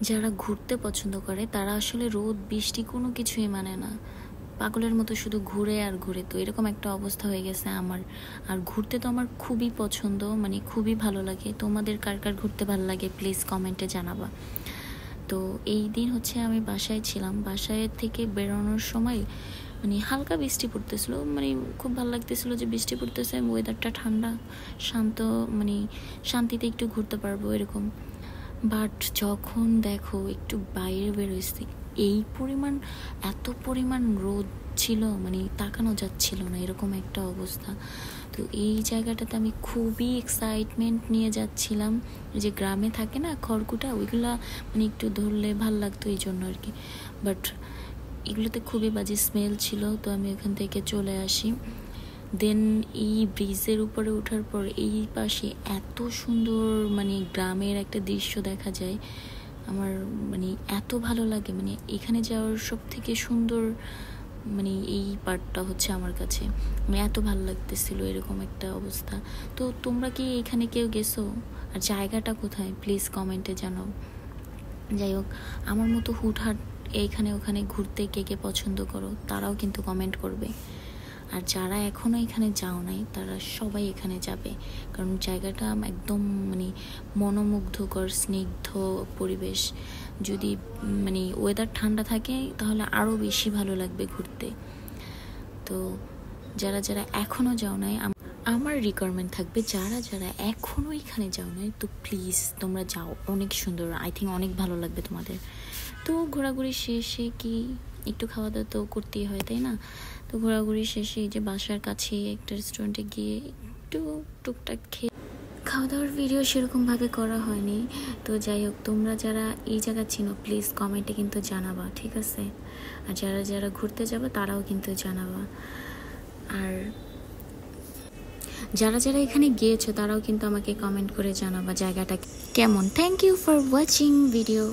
যারা ঘুরতে পছন্দ করে তারা আসলে রোদ বৃষ্টি কোনো কিছুই মানে না, পাগলের মতো শুধু ঘুরে আর ঘুরে। তো এরকম একটা অবস্থা হয়ে গেছে আমার। আর ঘুরতে তো আমার খুবই পছন্দ, মানে খুবই ভালো লাগে। তোমাদের কার কার ঘুরতে ভালো লাগে প্লিজ কমেন্টে জানাবা। তো এই দিন হচ্ছে আমি বাসায় ছিলাম, বাসায় থেকে বেরোনোর সময় মানে হালকা বৃষ্টি পড়তেছিল, মানে খুব ভালো লাগতেছিল যে বৃষ্টি পড়তেছে, ওয়েদারটা ঠান্ডা, শান্ত, মানে শান্তিতে একটু ঘুরতে পারবো এরকম। বাট যখন দেখো একটু বাইরে বেরোইছি, এই পরিমাণ, এত পরিমাণ রোদ ছিল, মানে তাকানো যাচ্ছিল না, এরকম একটা অবস্থা। তো এই জায়গাটাতে আমি খুবই এক্সাইটমেন্ট নিয়ে যাচ্ছিলাম। যে গ্রামে থাকে না খড়কুটা, ওইগুলা মানে একটু ধরলে ভাল লাগতো এই জন্য আর কি। বাট এগুলোতে খুবই বাজে স্মেল ছিল, তো আমি ওখান থেকে চলে আসি। দেন এই ব্রিজের উপরে ওঠার পর এই পাশে এত সুন্দর মানে গ্রামের একটা দৃশ্য দেখা যায়, আমার মানে এত ভালো লাগে। মানে এখানে যাওয়ার সব থেকে সুন্দর মানে এই পার্টটা হচ্ছে আমার কাছে, মানে এত ভালো লাগতেছিল, এরকম একটা অবস্থা। তো তোমরা কি এখানে কেউ গেছো? আর জায়গাটা কোথায় প্লিজ কমেন্টে জানাও। যাই হোক, আমার মতো হুটহাট এইখানে ওখানে ঘুরতে কে কে পছন্দ করো তারাও কিন্তু কমেন্ট করবে। আর যারা এখনও এখানে যাও নাই তারা সবাই এখানে যাবে, কারণ জায়গাটা একদম মানে মনোমুগ্ধকর, স্নিগ্ধ পরিবেশ। যদি মানে ওয়েদার ঠান্ডা থাকে তাহলে আরও বেশি ভালো লাগবে ঘুরতে। তো যারা যারা এখনও যাও নাই, আমার রিকোয়ারমেন্ট থাকবে যারা যারা এখনও এখানে যাও নাই, তো প্লিজ তোমরা যাও, অনেক সুন্দর, আই থিঙ্ক অনেক ভালো লাগবে তোমাদের। তো ঘোরাঘুরি শেষে কি একটু খাওয়া দাওয়া তো করতেই হয়, তাই না? তো ঘোরাঘুরি শেষে এই যে বাসার কাছে একটা রেস্টুরেন্টে গিয়ে একটু টুকটাক খেয়ে, খাওয়া দাওয়ার ভিডিও সেরকমভাবে করা হয়নি। তো যাই হোক, তোমরা যারা এই জায়গা চিনো প্লিজ কমেন্টে কিন্তু জানাবা, ঠিক আছে? আর যারা যারা ঘুরতে যাবে তারাও কিন্তু জানাবা। আর যারা যারা এখানে গিয়েছো তারাও কিন্তু আমাকে কমেন্ট করে জানাবা জায়গাটা কেমন। Thank you for watching video.